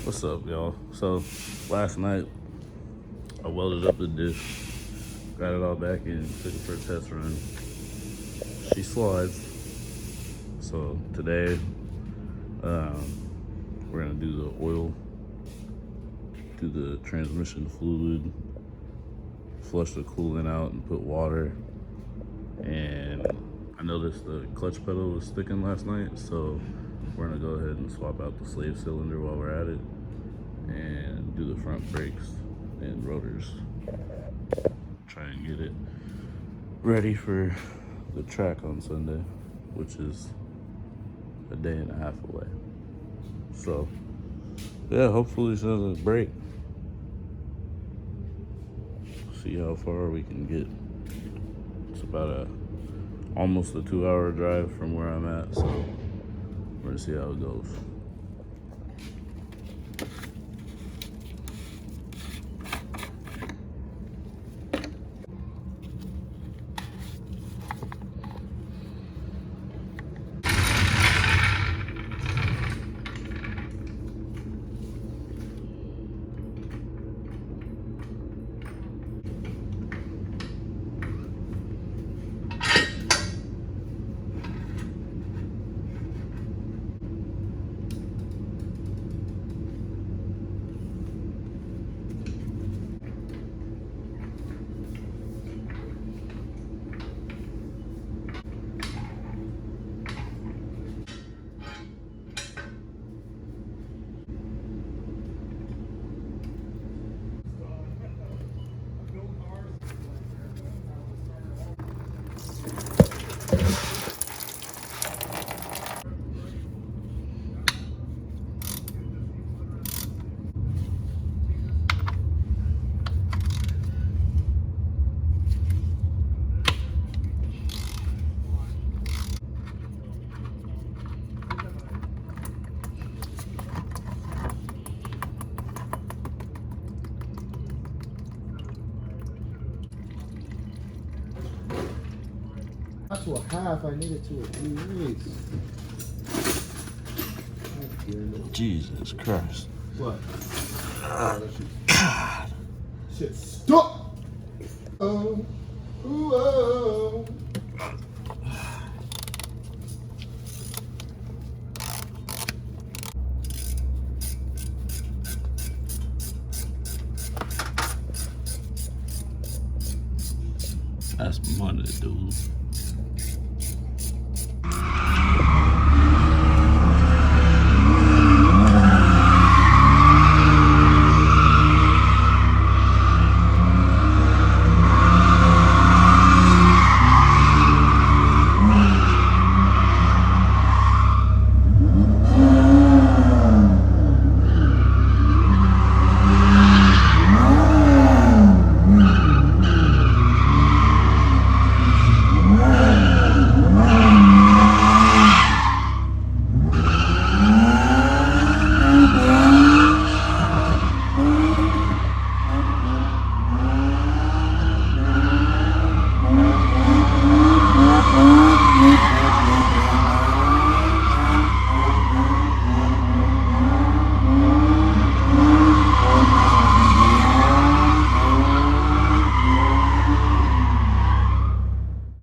What's up, y'all? So last night I welded up the disc, got it all back in, took it for a test run. She slides. So today we're gonna do the oil, do the transmission fluid, flush the coolant out and put water. And I noticed the clutch pedal was sticking last night, so we're gonna go ahead and swap out the slave cylinder while we're at it and do the front brakes and rotors. Try and get it ready for the track on Sunday, which is a day and a half away. So yeah, hopefully she doesn't break. See how far we can get. It's about almost a 2-hour drive from where I'm at, so we're gonna see how it goes. Not to a half, I need it to a 3/8. Jesus Christ. What? God. Shit, stop! Oh, ooh, oh. That's money, dude.